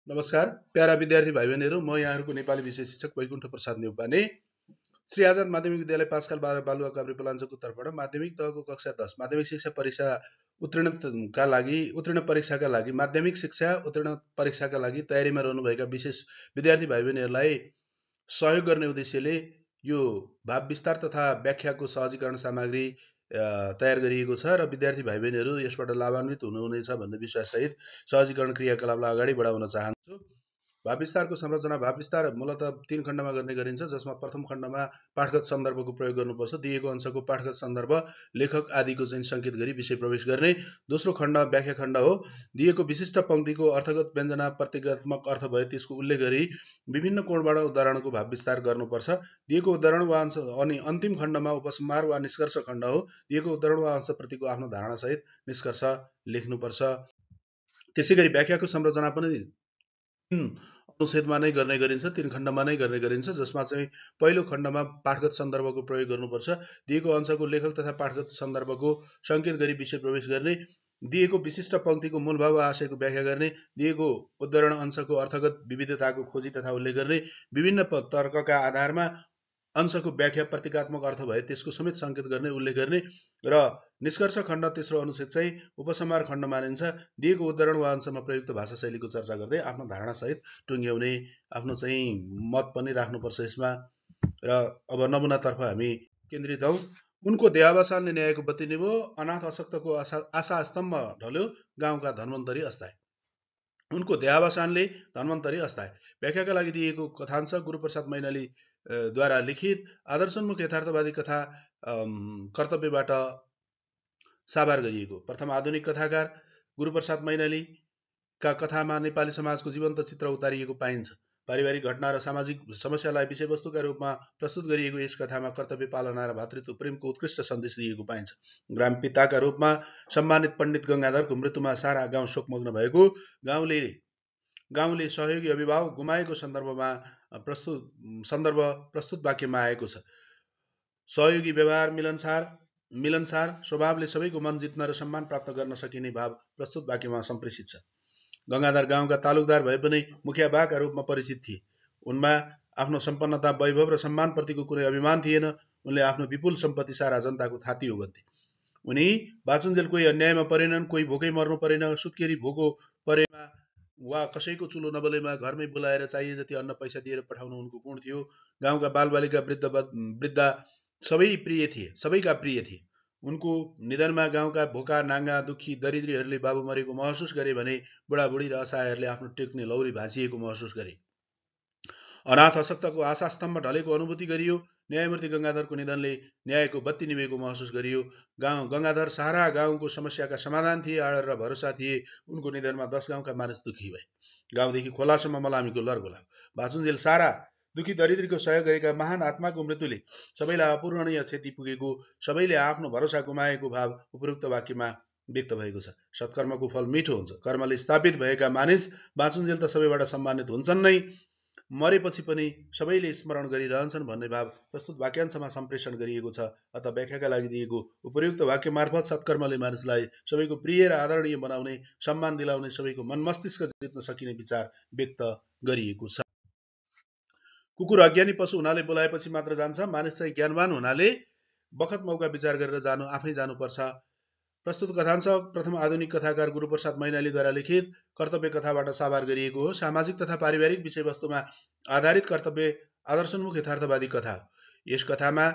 नमस्कार प्यारा विद्यार्थी भाइ बहिनीहरू, म यहाँहरूको नेपाली विषय शिक्षक वैकुण्ठ प्रसाद नेउपाने श्री आजाद माध्यमिक विद्यालय पाँचखाल बालुवा काभ्रे पलाञ्चोकको तर्फबाट माध्यमिक तहको कक्षा 10 माध्यमिक शिक्षा परीक्षा उत्तीर्ण परीक्षाका लागि माध्यमिक शिक्षा उत्तीर्ण परीक्षाका लागि तयारीमा रहनुभएका विशेष विद्यार्थी भाइ बहिनीहरूलाई सहयोग गर्ने उद्देश्यले यो भाव विस्तार तथा व्याख्याको सहजीकरण सामग्री तयार गरिएको छ र विद्यार्थी भाइ बहिनीहरू यसबाट लाभान्वित हुनुहुनेछ भन्ने विश्वाससहित सहजीकरण क्रियाकलापलाई अगाडि बढाउन चाहन्छु। भाव विस्तारको संरचना भाव विस्तार मूलतः 3 खण्डमा गर्ने गरिन्छ, जसमा प्रथम खण्डमा पाठगत सन्दर्भको प्रयोग गर्नुपर्छ। दिएको अंशको पाठगत सन्दर्भ, लेखक आदिको चाहिँ सङ्केत गरी विषय प्रवेश गर्ने। दोस्रो खण्ड व्याख्या खण्ड हो। दिएको विशिष्ट पंक्तिको अर्थगत व्यञ्जना प्रतीकात्मक अर्थ भए त्यसको उल्लेख गरी विभिन्न कोणबाट उदाहरणको भाव विस्तार गर्नुपर्छ। दिएको उदाहरण वा अंश अनि अन्तिम खण्डमा उपसंहार वा निष्कर्ष खण्ड हो। दिएको उदाहरण वा अंशप्रतिको आफ्नो धारणासहित निष्कर्ष लेख्नुपर्छ। त्यसैगरी व्याख्याको संरचना पनि 3 अनुच्छेदमा नै गर्ने गरिन्छ, 3 खण्डमा नै गर्ने गरिन्छ, जसमा चाहिँ पहिलो खण्डमा पाठगत सन्दर्भको प्रयोग गर्नुपर्छ। दिएको अंशको लेखक तथा पाठगत सन्दर्भको सङ्केत गरी विषय प्रवेश गर्ने। दिएको विशिष्ट पंक्तिको मूलभाव वा आशयको व्याख्या गर्ने। दिएको उद्धरण अंशको अर्थगत विविधताको खोजी तथा उल्लेख गर्ने। विभिन्न तर्कका आधारमा अंशको व्याख्या प्रतीकात्मक अर्थ भए त्यसको समेत सङ्केत गर्ने, उल्लेख गर्ने र निष्कर्ष खण्ड तेस्रो अनुच्छेद चाहिँ उपसंहार खण्ड मानिन्छ। दिएको उदाहरण वा अंशमा प्रयुक्त भाषा शैलीको चर्चा गर्दै आफ्नो धारणासहित टुङ्ग्याउने, आफ्नो चाहिँ मत पनि राख्नुपर्छ यसमा। र अब नमुनातर्फ हामी केन्द्रित हौँ। उनको देहावसानले न्यायको बत्ती निभो, अनाथ अशक्तको आशा स्तम्भ ढल्यो, गाउँका धन्वन्तरी अस्ताए। उनको देहावसानले धन्वन्तरी अस्ताए। व्याख्याका लागि दिएको कथांश गुरुप्रसाद मैनाली द्वारा लिखित आदर्शोन्मुख यथार्थवादी कथा कर्तव्यबाट साभार गरिएको। प्रथम आधुनिक कथाकार गुरुप्रसाद मैनालीका कथामा नेपाली समाजको जीवन्त चित्र उतारिएको पाइन्छ। पारिवारिक घटना र सामाजिक समस्यालाई विषयवस्तुका रूपमा प्रस्तुत गरिएको यस कथामा कर्तव्य पालना र भातृत्व प्रेमको उत्कृष्ट सन्देश दिएको पाइन्छ। ग्राम पिताका रूपमा सम्मानित पण्डित गङ्गाधरको मृत्युमा सारा गाउँ शोकमग्न भएको, गाउँले सहयोगी अभिभावक गुमाएको सन्दर्भ प्रस्तुत वाक्यमा आएको छ। सहयोगी व्यवहार मिलनसार स्वभावले सबैको मन जित्न र सम्मान प्राप्त गर्न सकिने भाव प्रस्तुत वाक्यमा सम्प्रेषित छ। गङ्गाधर गाउँका तालुकदार भए पनि मुखिया बाका रूपमा परिचित थिए। उनमा आफ्नो सम्पन्नता, वैभव र सम्मानप्रतिको कुनै अभिमान थिएन। उनले आफ्नो विपुल सम्पत्ति सारा जनताको थाती ओगन्थे। उनी बाँचुन्जेल कोही अन्यायमा परेनन्, कोही भोकै मर्नु परेन। सुत्केरी भोको परेमा वा कसैको चुलो नबलेमा घरमै बोलाएर चाहिए जति अन्न पैसा दिएर पठाउनु उनको गुण थियो। गाउँका बालबालिका वृद्ध सबैका प्रिय थिए। उनको निधनमा गाउँका भोका, नाङ्गा, दुखी, दरिद्रीहरूले बाबु मरेको महसुस गरे भने बुढाबुढी र असहायहरूले आफ्नो टेक्ने लौरी भाँचिएको महसुस गरे। अनाथ अशक्तको आशा स्तम्भ ढलेको अनुभूति गरियो। न्यायमूर्ति गङ्गाधरको निधनले न्यायको बत्ती निभेको महसुस गरियो। गङ्गाधर सारा गाउँको समस्याका समाधान थिए, आडर र भरोसा थिए। उनको निधनमा 10 गाउँका मानिस दुखी भए। गाउँदेखि खोलासम्म मलामीको लहर गोलायो। बाँचुन्जेल सारा दुखी दरिद्रीको सहयोग गरेका महान आत्माको मृत्युले सबैलाई अपूरणीय क्षति पुगेको, सबैले आफ्नो भरोसा गुमाएको भाव उपरोक्त वाक्यमा व्यक्त भएको छ। सत्कर्मको फल मिठो हुन्छ। कर्मले स्थापित भएका मानिस बाँचुन्जेल त सबैबाट सम्मानित हुन्छन् नै, मरेपछि पनि सबैले स्मरण गरिरहन्छन् भन्ने भाव प्रस्तुत वाक्यांशमा सम्प्रेषण गरिएको छ। अत व्याख्याका लागि दिएको उपयुक्त वाक्य मार्फत सत्कर्मले मानिसलाई सबैको प्रिय र आदरणीय बनाउने, सम्मान दिलाउने, सबैको मन मस्तिष्क जित्न सकिने विचार व्यक्त गरिएको छ। कुकुर अज्ञानी पशु हुनाले बोलाएपछि मात्र जान्छ, मानिस चाहिँ ज्ञानवान हुनाले बखत मौका विचार गरेर आफै जानुपर्छ। प्रस्तुत कथांश प्रथम आधुनिक कथाकार गुरुप्रसाद मैनालीद्वारा लिखित कर्तव्य कथाबाट साभार गरिएको हो। सामाजिक तथा पारिवारिक विषयवस्तुमा आधारित आदर्शोन्मुख यथार्थवादी कथा हो। यस कथामा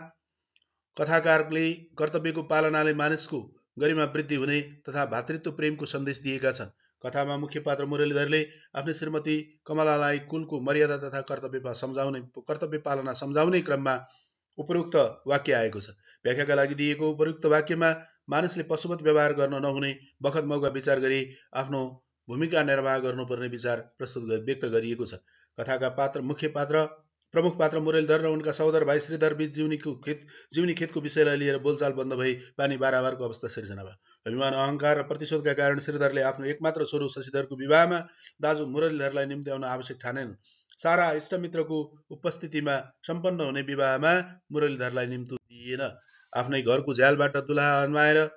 कथाकारले कर्तव्यको पालनाले मानिसको गरिमा वृद्धि हुने तथा भातृत्व प्रेमको सन्देश दिएका छन्। कथामा मुख्य पात्र मुरलीधरले आफ्नो श्रीमती कमलालाई कुलको मर्यादा तथा कर्तव्य पालना सम्झाउने क्रममा उपरोक्त वाक्य आएको छ। व्याख्याका लागि दिएको उपरोक्त वाक्यमा मानिसले पशुवत व्यवहार गर्न नहुने, बखत मौका विचार गरी आफ्नो भूमिका निर्वाह गर्नुपर्ने विचार व्यक्त गरिएको छ। कथाका प्रमुख पात्र मुरलीधर र उनका सहोदर भाइ श्रीधर बीच जिउनी खेतको विषयलाई लिएर बोलचाल बन्द भई पानी बाराबारको अवस्था सिर्जना भयो। अभिमान, अहङ्कार र प्रतिशोधका कारण श्रीधरले आफ्नो एकमात्र छोरो शशिधरको विवाहमा दाजु मुरलीधरलाई निम्त्याउन आवश्यक ठानेनन्। सारा इष्टमित्रको उपस्थितिमा सम्पन्न हुने विवाहमा मुरलीधरलाई निम्तो दिइएन। आफ्नै घरको झ्यालबाट दुलहा अन्माएर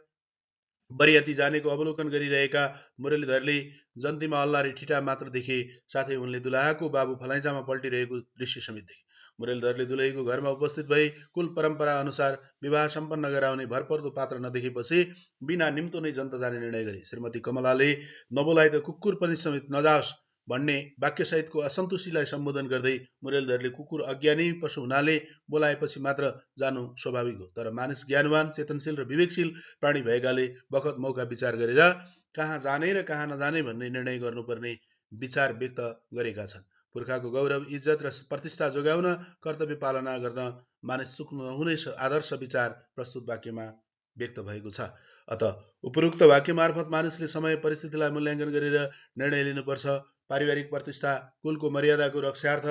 बरियाती जानेको अवलोकन गरिरहेका मुरलीधरले जन्तीमा अल्लारी ठिटा मात्र देखे, साथै उनले दुलाहाको बाबु फलाइँचामा पल्टिरहेको दृश्य समेत देखे। मुरेलधरले दुलहीको घरमा उपस्थित भई कुल परम्परा अनुसार विवाह सम्पन्न गराउने भरपर्दो पात्र नदेखेपछि बिना निम्तो नै जन्त जाने निर्णय गरे। श्रीमती कमलाले नबोलाए त कुकुर पनि समेत नजाओस् भन्ने वाक्यसहितको असन्तुष्टिलाई सम्बोधन गर्दै मुरेलधरले कुकुर अज्ञानी पशु हुनाले बोलाएपछि मात्र जानु स्वाभाविक हो, तर मानिस ज्ञानवान, चेतनशील र विवेकशील प्राणी भएकाले बखत मौका विचार गरेर कहाँ जाने र कहाँ नजाने भन्ने निर्णय गर्नुपर्ने विचार व्यक्त गरेका छन्। पुर्खाको गौरव, इज्जत र प्रतिष्ठा जोगाउन कर्तव्य पालना गर्न मानिस चुक्नु नहुने आदर्श विचार प्रस्तुत वाक्यमा व्यक्त भएको छ। अत उपरोक्त वाक्य मार्फत मानिसले समय परिस्थितिलाई मूल्याङ्कन गरेर निर्णय लिनुपर्छ। पारिवारिक प्रतिष्ठा, कुलको मर्यादाको रक्षार्थ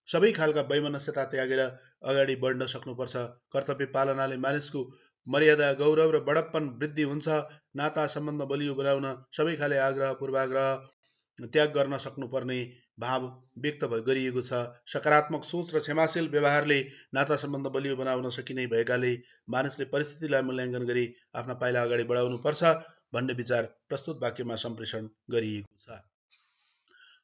सबै खालका वैमनस्यता त्यागेर अगाडि बढ्न सक्नुपर्छ। कर्तव्य पालनाले मानिसको मर्यादा, गौरव र बडप्पन वृद्धि हुन्छ। नाता सम्बन्ध बलियो बनाउन सबै खाले आग्रह पूर्वाग्रह त्याग गर्न सक्नुपर्ने भाव व्यक्त गरिएको छ। सकारात्मक सोच र क्षमाशील व्यवहारले नाता सम्बन्ध बलियो बनाउन सकिने भएकाले मानिसले परिस्थितिलाई मूल्याङ्कन गरी आफ्ना पाइला अगाडि बढाउनु पर्छ भन्ने विचार प्रस्तुत वाक्यमा सम्प्रेषण गरिएको छ।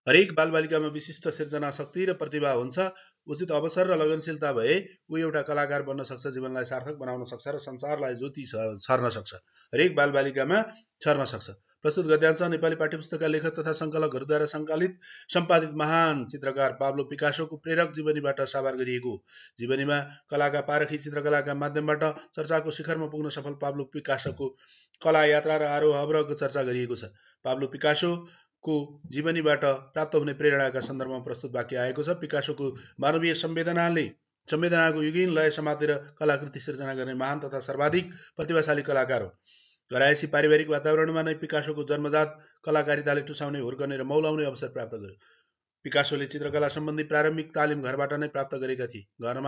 हरेक बालबालिकामा विशिष्ट सिर्जना शक्ति र प्रतिभा हुन्छ। उचित अवसर र लगनशीलता भए ऊ एउटा कलाकार बन्न सक्छ, जीवनलाई सार्थक बनाउन सक्छ र संसारलाई ज्योति छर्न सक्छ। हरेक बालबालिकामा छर्न सक्छ। प्रस्तुत गद्यांश नेपाली पाठ्यपुस्तकका लेखक तथा सङ्कलकहरूद्वारा सम्पादित महान चित्रकार पाब्लो पिकासोको प्रेरक जीवनीबाट साभार गरिएको। जीवनीमा कलाका पारखी चित्रकलाका माध्यमबाट चर्चाको शिखरमा पुग्न सफल पाब्लो पिकासोको कला यात्रा र आरोह अवरोहको चर्चा गरिएको छ। पाब्लो पिकासोको जीवनीबाट प्राप्त हुने प्रेरणाका सन्दर्भमा प्रस्तुत वाक्य आएको छ। पिकासोको मानवीय संवेदनाको युगीन लय समातेर कलाकृति सिर्जना गर्ने महान तथा सर्वाधिक प्रतिभाशाली कलाकार हो। घरायसी पारिवारिक वातावरणमा नै पिकासोको जन्मजात कलाकारिताले टुसाउने, हुर्कने र मौलाउने अवसर प्राप्त गर्यो। पिकासोले चित्रकला सम्बन्धी प्रारम्भिक तालिम घरबाट नै प्राप्त गरेका थिए। घर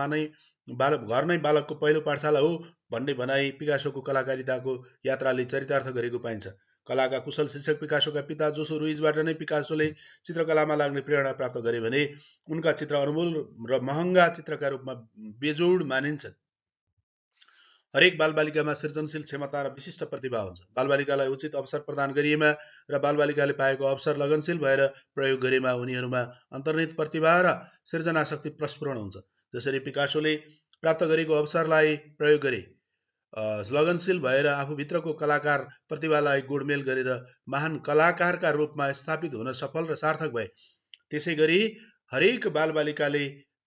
नै बालकको पहिलो पाठशाला हो भन्ने भनाई पिकासोको कलाकारिताको यात्राले चरितार्थ गरेको पाइन्छ। कलाका कुशल शिक्षक पिकासोका पिता जोसो रुइजबाट नै पिकासोले चित्रकलामा लाग्ने प्रेरणा प्राप्त गरे भने उनका चित्र अनमोल र महँगा चित्रका रूपमा बेजोड मानिन्छन्। हरेक बालबालिकामा सृजनशील क्षमता र विशिष्ट प्रतिभा हुन्छ। बालबालिकालाई उचित अवसर प्रदान गरिएमा र बालबालिकाले पाएको अवसर लगनशील भएर प्रयोग गरेमा उनीहरूमा अन्तर्निहित प्रतिभा र सृजना शक्ति प्रस्फुरण हुन्छ। जसरी पिकासोले प्राप्त गरेको अवसरलाई प्रयोग गरे, लगनशील भएर आफूभित्रको कलाकार प्रतिभालाई गोडमेल गरेर महान कलाकारका रूपमा स्थापित हुन सफल र सार्थक भए, त्यसै गरी हरेक बालबालिकाले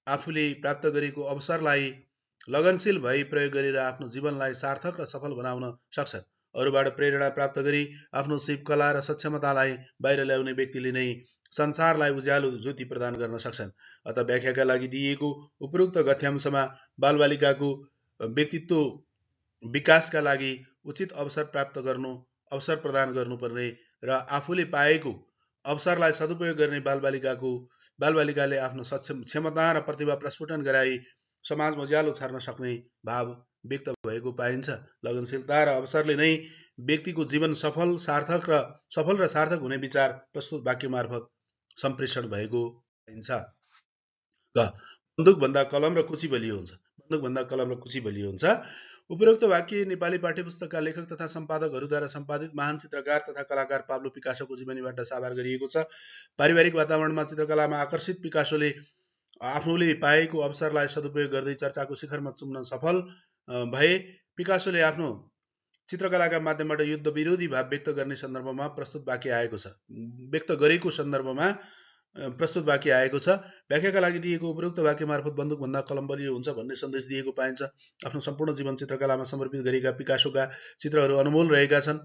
आफूले प्राप्त गरेको अवसरलाई लगनशील भई प्रयोग गरेर आफ्नो जीवनलाई सार्थक र सफल बनाउन सक्छन्। अरूबाट प्रेरणा प्राप्त गरी आफ्नो सिप कला र सक्षमतालाई बाहिर ल्याउने व्यक्तिले नै संसारलाई उज्यालो ज्योति प्रदान गर्न सक्छन्। अत व्याख्याका लागि दिइएको उपरोक्त गद्यांशमा बालबालिकाको व्यक्तित्व विकासका लागि उचित अवसर प्रदान गर्नुपर्ने र आफूले पाएको अवसरलाई सदुपयोग गर्ने बालबालिकाले आफ्नो क्षमता र प्रतिभा प्रस्फुटन गराई समाजमा उज्यालो छर्न सक्ने भाव व्यक्त भएको पाइन्छ। लगनशीलता र अवसरले नै व्यक्तिको जीवन सफल र सार्थक हुने विचार प्रस्तुत वाक्य मार्फत सम्प्रेषण भएको पाइन्छ। बन्दुकभन्दा कलम र कुची बलियो हुन्छ। उपरोक्त वाक्य नेपाली पाठ्यपुस्तकका लेखक तथा सम्पादकहरूद्वारा सम्पादित महान चित्रकार तथा कलाकार पाब्लो पिकासोको जीवनीबाट साभार गरिएको छ। पारिवारिक वातावरणमा चित्रकलामा आकर्षित पिकासोले आफूले पाएको अवसरलाई सदुपयोग गर्दै चर्चाको शिखरमा चुम्न सफल भए। पिकासोले आफ्नो चित्रकलाका माध्यमबाट युद्ध विरोधी भाव व्यक्त गर्ने सन्दर्भमा प्रस्तुत वाक्य आएको छ। व्याख्याका लागि दिएको उपरोक्त वाक्य मार्फत बन्दुकभन्दा कलम बलियो हुन्छ भन्ने सन्देश दिएको पाइन्छ। आफ्नो सम्पूर्ण जीवन चित्रकलामा समर्पित गरेका पिकासोका चित्रहरू अनमोल रहेका छन्।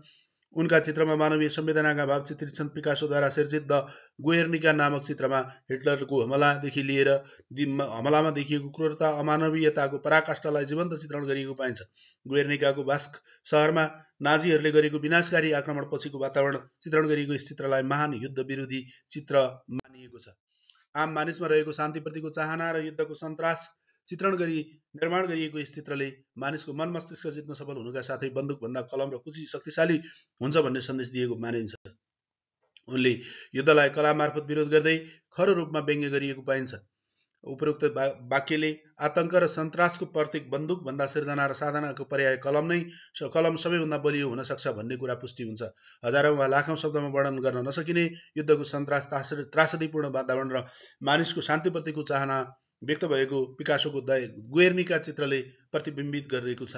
उनका चित्रमा मानवीय संवेदनाका भाव चित्रित छन्। पिकासोद्वारा सिर्जित द गुएर्निका नामक चित्रमा हिटलरको हमलादेखि लिएर हमलामा देखिएको क्रूरता, अमानवीयताको पराकाष्ठालाई जीवन्त चित्रण गरिएको पाइन्छ। गुएर्निकाको बास्क शहरमा नाजीहरूले गरेको विनाशकारी आक्रमण पछिको वातावरण चित्रण गरिएको यस चित्रलाई महान युद्ध विरोधी चित्र मानिएको छ। आम मानिसमा रहेको शान्तिप्रतिको चाहना र युद्धको सन्तास चित्रण गरी निर्माण गरिएको यस चित्रले मानिसको मन मस्तिष्क जित्न सफल हुनुका साथै बन्दुकभन्दा कलम र कुची शक्तिशाली हुन्छ भन्ने सन्देश दिएको मानिन्छ। उनले युद्धलाई कला मार्फत विरोध गर्दै खरो रूपमा व्यङ्ग्य गरिएको पाइन्छ। उपरोक्त वाक्यले आतंक र सन्तासको प्रतीक बन्दुक भन्दा सिर्जना र साधनाको पर्याय कलम सबैभन्दा बलियो हुन सक्छ भन्ने कुरा पुष्टि हुन्छ। हजारौं वा लाखौं शब्दमा वर्णन गर्न नसकिने युद्धको सन्तास, त्रासदीपूर्ण वातावरण र मानिसको शान्तिप्रतिको चाहना व्यक्त भएको पिकासोको गुएर्निका चित्रले प्रतिबिम्बित गरिरहेको छ।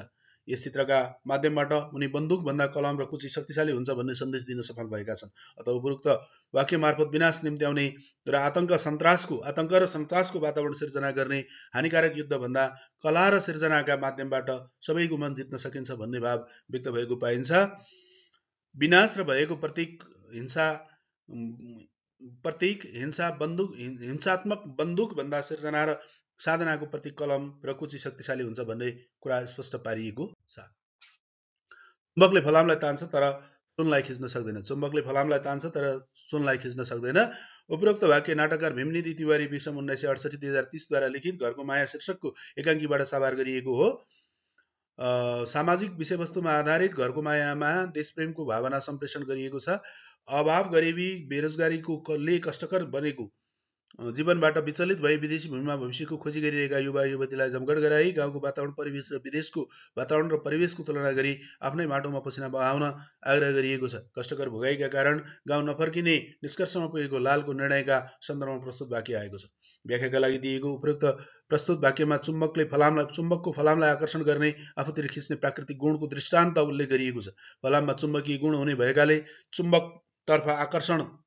यस चित्रका माध्यमबाट उनी बन्दुक भन्दा कलम र कुची शक्तिशाली हुन्छ भन्ने सन्देश दिन सफल भएका छन्। अत उपरोक्त वाक्य मार्फत विनाश निम्त्याउने र आतंक र सन्तासको वातावरण सिर्जना गर्ने हानिकारक युद्ध भन्दा कला र सिर्जनाका माध्यमबाट सबैको मन जित्न सकिन्छ भन्ने भाव व्यक्त भएको पाइन्छ। विनाश र भएको हिंसात्मक बन्दुक भन्दा सिर्जना र साधनाको प्रतीक कलम र कुची शक्तिशाली हुन्छ भन्ने कुरा स्पष्ट पारिएको छ। चुम्बकले फलामलाई तान्छ तर सुनलाई खिच्न सक्दैन। चुम्बकले फलामलाई तान्छ तर सुनलाई खिच्न सक्दैन। उपरोक्त वाक्य नाटककार भीमनिधि तिवारी विषम 1968-2030 द्वारा लिखित घरको माया शीर्षकको एकाङ्कीबाट साभार गरिएको हो। सामाजिक विषयवस्तुमा आधारित घरको मायामा देशप्रेमको भावना सम्प्रेषण गरिएको छ। अभाव, गरिबी, बेरोजगारीले कष्टकर बनेको जीवनबाट विचलित भई विदेशी भूमिमा भविष्यको खोजी गरिरहेका युवा युवतीलाई जमघट गराई गाउँको वातावरण परिवेश र विदेशको वातावरण र परिवेशको तुलना गरी आफ्नै माटोमा पसिना बहाउन आग्रह गरिएको छ। कष्टकर भोगाइका कारण गाउँ नफर्किने निष्कर्षमा पुगेको लालको निर्णयका सन्दर्भमा प्रस्तुत वाक्य आएको छ। व्याख्याका लागि दिएको उपरोक्त प्रस्तुत वाक्यमा चुम्बकको फलामलाई आकर्षण गर्ने, आफूतिर खिच्ने प्राकृतिक गुणको दृष्टान्त उल्लेख गरिएको छ। फलाममा चुम्बकीय गुण हुने भएकाले चुम्बकतर्फ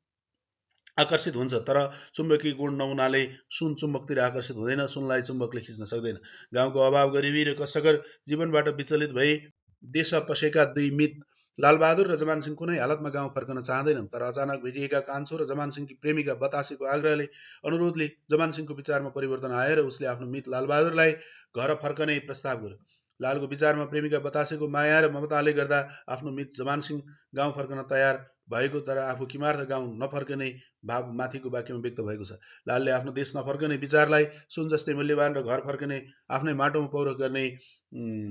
आकर्षित हुन्छ, तर चुम्बकीय गुण नहुनाले सुन चुम्बकतिर आकर्षित हुँदैन, सुनलाई चुम्बकले खिच्न सक्दैन। गाउँको अभाव, गरिबी र कष्टकर जीवनबाट विचलित भई देश पसेका दुई मित लालबहादुर र जमानसिंह कुनै हालतमा गाउँ फर्कन चाहँदैनन्, तर अचानक भेटिएका कान्छो र जमानसिंहकी प्रेमिका बतासेको अनुरोधले जमानसिंहको विचारमा परिवर्तन आयो र उसले आफ्नो मित लालबहादुरलाई घर फर्कने प्रस्ताव गर्यो। लालको विचारमा प्रेमिका बतासेको माया र ममताले गर्दा आफ्नो मित जमानसिंह गाउँ फर्कन तयार भएको, तर आफू किमार्थ गाउँ नफर्कने भाव माथिको वाक्यमा व्यक्त भएको छ। लालले आफ्नो देश नफर्कने विचारलाई सुन जस्तै मूल्यवान र घर फर्कने आफ्नै माटोमा पौरख गर्ने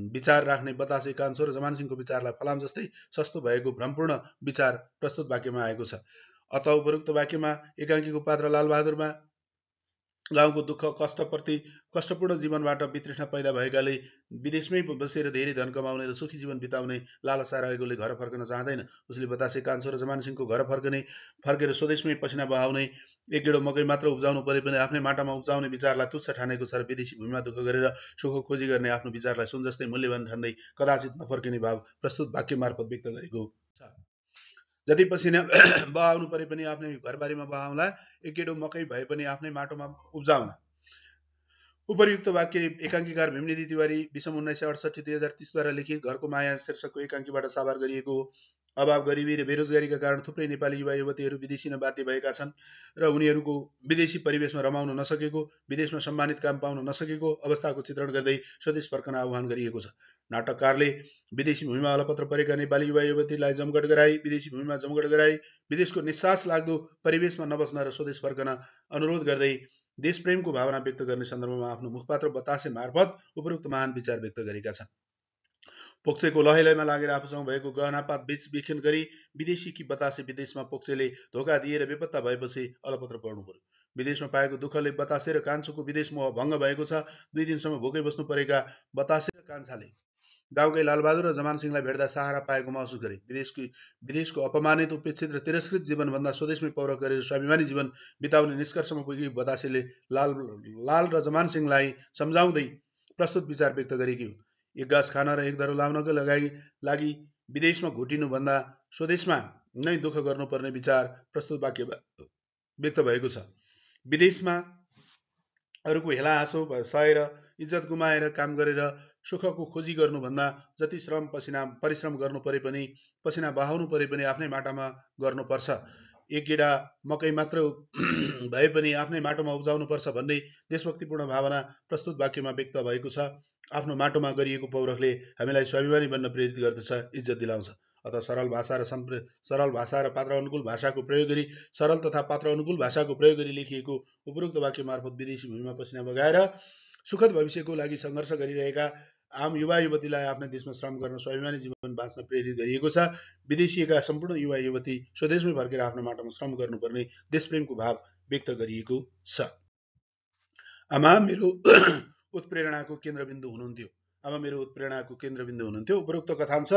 विचार राख्ने बतासे, कान्छो र जमानसिंहको विचारलाई फलाम जस्तै सस्तो भएको भ्रमपूर्ण विचार प्रस्तुत वाक्यमा आएको छ। अत उपरोक्त वाक्यमा एकाङ्कीको पात्र लालबहादुरमा गाउँको दुःख कष्टपूर्ण जीवनबाट वितृष्णा पैदा भएकाले विदेशमै बसेर धेरै धन कमाउने र सुखी जीवन बिताउने लालसा रहेकोले घर फर्कन चाहँदैन। उसले बतासे, कान्छो र जमानसिंहको घर फर्केर स्वदेशमै पसिना बहाउने, एक गेडो मकै मात्र उब्जाउनु परे पनि आफ्नै माटामा उब्जाउने विचारलाई तुच्छ ठानेको छ र विदेशी भूमिमा दुःख गरेर सुख खोजी गर्ने आफ्नो विचारलाई सुन जस्तै मूल्यवान ठान्दै कदाचित नफर्किने भाव प्रस्तुत वाक्य मार्फत व्यक्त गरेको छ। जति पसिना बहाउनु परे पनि आफ्नै घरबारीमा बहाउला, एक गेडो मकै भए पनि आफ्नै माटोमा उब्जाउला। उपर्युक्त वाक्य एकाङ्कीकार भीमनिधि तिवारी विषम 1968-2030 द्वारा लिखित घरको माया शीर्षकको एकाङ्कीबाट साभार गरिएको हो। अभाव, गरिबी र बेरोजगारीका कारण थुप्रै नेपाली युवा युवतीहरू विदेशी बाध्य भएका छन् र उनीहरूको विदेशी परिवेशमा रमाउन नसकेको, विदेशमा सम्मानित काम पाउन नसकेको अवस्थाको चित्रण गर्दै स्वदेश फर्कन आह्वान गरिएको छ। नाटककारले विदेशी भूमिमा अलपत्र परेका नेपाली युवा युवतीलाई जमघट गराई विदेशको निस्सास लाग्दो परिवेशमा नबस्न र स्वदेश फर्कन अनुरोध गर्दै देशप्रेमको भावना व्यक्त गर्ने सन्दर्भमा आफ्नो मुखपात्र बतासे मार्फत उपरोक्त महान विचार व्यक्त गरेका छन्। पोक्सेको लहैलैमा लागेर आफूसँग भएको गहनापात बेचबिखन गरी विदेशीकी बतासे विदेशमा पोक्सेले धोका दिएर बेपत्ता भएपछि अलपत्र पर्नु पर्यो। विदेशमा पाएको दुःखले बतासे र कान्छोको विदेश मोह भङ्ग भएको छ। 2 दिनसम्म भोकै बस्नु परेका बतासे र कान्छाले गाउँकै लालबहादुर र जमानसिंहलाई भेट्दा सहारा पाएको महसुस गरे। विदेशको अपमानित, उपेक्षित र तिरस्कृत जीवनभन्दा स्वदेशमै पौरख गरेर स्वाभिमानी जीवन बिताउने निष्कर्षमा पुगेकी बतासेले लाल र जमानसिंहलाई सम्झाउँदै प्रस्तुत विचार व्यक्त गरेकी हुन्। एक गाँस खान र एक दरो लाउनको लागि विदेशमा घुटिनुभन्दा स्वदेशमा नै दुःख गर्नुपर्ने विचार प्रस्तुत वाक्यमा व्यक्त भएको छ। विदेशमा अरूको हेला हाँसो सहेर, इज्जत गुमाएर काम गरेर सुखको खोजी गर्नुभन्दा जति परिश्रम गर्नु परे पनि, पसिना बहाउनु परे पनि आफ्नै माटामा गर्नुपर्छ। एक गेडा मकै मात्र भए पनि आफ्नै माटोमा उब्जाउनु पर्छ भन्ने देशभक्तिपूर्ण भावना प्रस्तुत वाक्यमा व्यक्त भएको छ। आफ्नो माटोमा गरिएको पौरखले हामीलाई स्वाभिमानी बन्न प्रेरित गर्दछ, इज्जत दिलाउँछ। अत सरल भाषा र पात्र अनुकूल भाषाको प्रयोग गरी लेखिएको उपरोक्त वाक्य मार्फत विदेशी भूमिमा पसिना बगाएर सुखद भविष्यको लागि सङ्घर्ष गरिरहेका आम युवा युवतीलाई आफ्नै देशमा श्रम गर्न, स्वाभिमानी जीवन बाँच्न प्रेरित गरिएको छ। विदेशिएका सम्पूर्ण युवा युवती स्वदेशमै फर्केर आफ्नो माटोमा श्रम गर्नुपर्ने देशप्रेमको भाव व्यक्त गरिएको छ। आमा मेरो उत्प्रेरणाको केन्द्रबिन्दु हुनुहुन्थ्यो। आमा मेरो उत्प्रेरणाको केन्द्रबिन्दु हुनुहुन्थ्यो। उपरोक्त कथांश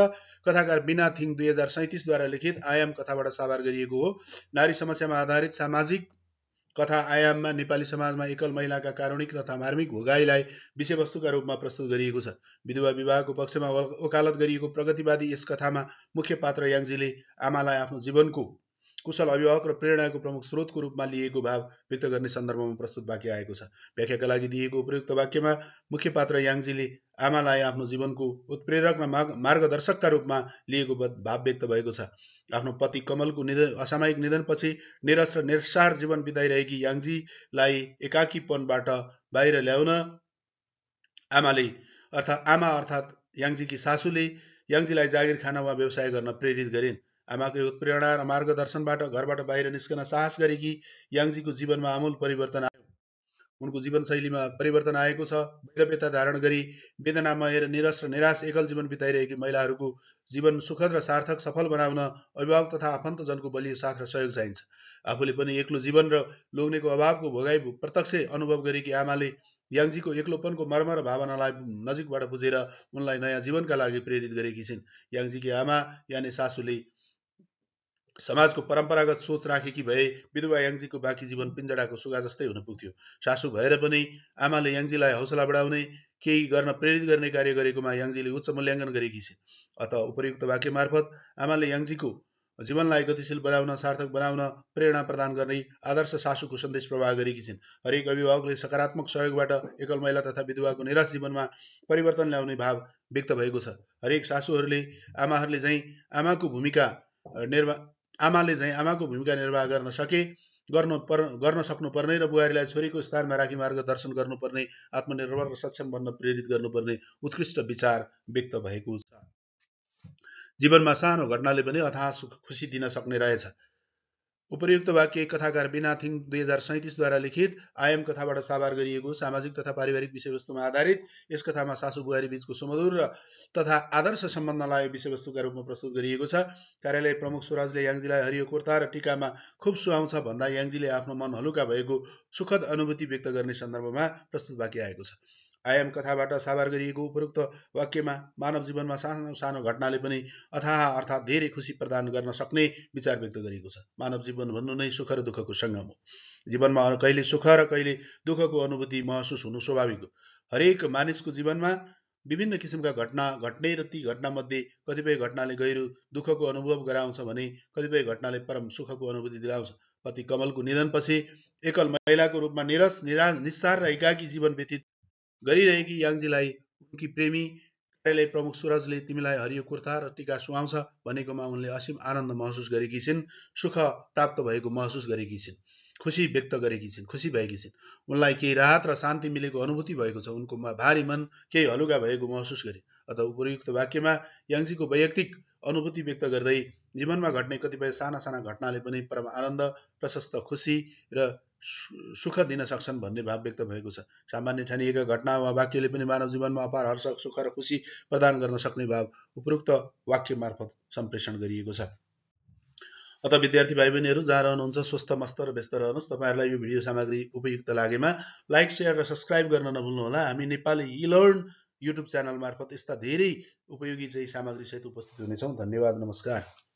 कथाकार बिना थिङ 2037 द्वारा लिखित आयाम कथाबाट साभार गरिएको हो। नारी समस्यामा आधारित सामाजिक कथा आयाममा नेपाली समाजमा एकल महिलाका कारुणिक तथा मार्मिक भोगाईलाई विषयवस्तुका रूपमा प्रस्तुत गरिएको छ। विधवा विवाहको पक्षमा वकालत गरिएको प्रगतिवादी यस कथामा मुख्य पात्र याङजीले आमालाई आफ्नो जीवनको कुशल अभिभावक र प्रेरणाको प्रमुख स्रोतको रूपमा लिएको भाव व्यक्त गर्ने सन्दर्भमा प्रस्तुत वाक्य आएको छ। व्याख्याका लागि दिएको उपयुक्त वाक्यमा मुख्य पात्र याङजीले आमालाई आफ्नो जीवनको उत्प्रेरक र मार्गदर्शकका रूपमा लिएको भाव व्यक्त भएको छ। आफ्नो पति कमलको असामयिक निधनपछि निरस र निरसार जीवन बिताइरहेकी याङजीलाई एकाकीपनबाट बाहिर ल्याउन आमा अर्थात् याङजीकी सासूले याङजीलाई जागिर खान वा व्यवसाय गर्न प्रेरित गरिन्। आमाको उत्प्रेरणा र मार्गदर्शनबाट घरबाट बाहिर निस्कन साहस गरेकी याङजीको जीवनमा आमूल परिवर्तन आयो। उनको जीवनशैलीमा परिवर्तन आएको छ। वैधव्यता धारण गरी वेदनामय र निरस र निराश एकल जीवन बिताइरहेकी महिलाहरूको जीवन सुखद र सार्थक सफल बनाउन अभिभावक तथा आफन्तजनको बलियो साथ र सहयोग चाहिन्छ। आफूले पनि एक्लो जीवन र लोग्नेको अभावको भोगाई प्रत्यक्ष अनुभव गरेकी आमाले याङजीको एक्लोपनको मर्म र भावनालाई नजिकबाट बुझेर उनलाई नयाँ जीवनका लागि प्रेरित गरेकी छिन्। याङजीकी आमा यानि सासूले समाजको परम्परागत सोच राखेकी भए विधवा याङजीको बाँकी जीवन पिञ्जडाको सुगा जस्तै हुन पुग्थ्यो। सासू भएर पनि आमाले याङजीलाई हौसला बढाउने केही गर्न प्रेरित गर्ने कार्य गरेकोमा याङजीले उच्च मूल्याङ्कन गरेकी छिन्। अत उपयुक्त वाक्य मार्फत आमाले याङजीको जीवनलाई गतिशील बनाउन सार्थक बनाउन प्रेरणा प्रदान गर्ने आदर्श सासूको सन्देश प्रवाह गरेकी छिन्। हरेक अभिभावकले सकारात्मक सहयोगबाट एकल महिला तथा विधवाको निराश जीवनमा परिवर्तन ल्याउने भाव व्यक्त भएको छ। हरेक सासूहरूले आमाले झैँ आमाको भूमिका निर्वाह गर्न सक्नुपर्ने र बुहारीलाई छोरीको स्थानमा राखी मार्गदर्शन गर्नुपर्ने, आत्मनिर्भर र सक्षम बन्न प्रेरित गर्नुपर्ने उत्कृष्ट विचार व्यक्त भएको छ। जीवनमा सानो घटनाले पनि अथाह खुसी दिन सक्ने रहेछ। उपयुक्त वाक्य कथाकार बिना थिङ 2037 द्वारा लिखित आयाम कथाबाट साभार गरिएको सामाजिक तथा पारिवारिक विषयवस्तुमा आधारित यस कथामा सासू बुहारी बीचको सुमधुर तथा आदर्श सम्बन्धलाई विषयवस्तुका रूपमा प्रस्तुत गरिएको छ। कार्यालय प्रमुख सुराजले याङजीलाई हरियो कुर्ता र टिकामा खुब सुहाउँछ भन्दा याङजीले आफ्नो मन हलुका भएको सुखद अनुभूति व्यक्त गर्ने सन्दर्भमा प्रस्तुत वाक्य आएको छ। आयाम कथाबाट साभार गरिएको उपयुक्त वाक्यमा मानव जीवनमा सानो सानो घटनाले पनि अथाह अर्थात् धेरै खुसी प्रदान गर्न सक्ने विचार व्यक्त गरिएको छ। मानव जीवन भन्नु नै सुख र दुःखको सङ्गम हो। जीवनमा कहिले सुख र कहिले दुःखको अनुभूति महसुस हुनु स्वाभाविक हो। हरेक मानिसको जीवनमा विभिन्न किसिमका घटना घट्ने र ती घटनामध्ये कतिपय घटनाले गहिरो दुःखको अनुभव गराउँछ भने कतिपय घटनाले परम सुखको अनुभूति दिलाउँछ। पति कमलको निधनपछि एकल महिलाको रूपमा निस्सार र एकाकी जीवन व्यतीत गरिरहेकी याङजीलाई उनकी प्रेमी कार्यालय प्रमुख सुरजले तिमीलाई हरियो कुर्ता र टिका सुहाउँछ भनेकोमा उनले असीम आनन्द महसुस गरेकी छिन्, सुख प्राप्त भएको महसुस गरेकी छिन्, खुसी व्यक्त गरेकी छिन्, खुसी भएकी छिन्। उनलाई केही राहत र शान्ति मिलेको अनुभूति भएको छ। उनको भारी मन केही हलुका भएको महसुस गरे। अतः उपयुक्त वाक्यमा याङजीको वैयक्तिक अनुभूति व्यक्त गर्दै जीवनमा घट्ने कतिपय साना साना घटनाले पनि परम आनन्द, प्रशस्त खुसी र सुख दिन सक्छन् भन्ने भाव व्यक्त भएको छ। सामान्य ठानिएका घटना वा वाक्यले पनि मानव जीवनमा अपार हर्ष, सुख र खुसी प्रदान गर्न सक्ने भाव उपयुक्त वाक्य मार्फत सम्प्रेषण गरिएको छ। अतः विद्यार्थी भाइ बहिनीहरू जहाँ रहनुहुन्छ स्वस्थ मस्त र व्यस्त रहनुहोस्। तपाईहरुलाई यो भिडियो सामग्री उपयुक्त लागेमा लाइक, शेयर र सब्स्क्राइब गर्न नभुल्नुहोला। हामी नेपाली इलर्न युट्युब च्यानल मार्फत यस्ता धेरै उपयोगी सामग्री सहित उपस्थित हुनेछौँ। धन्यवाद, नमस्कार।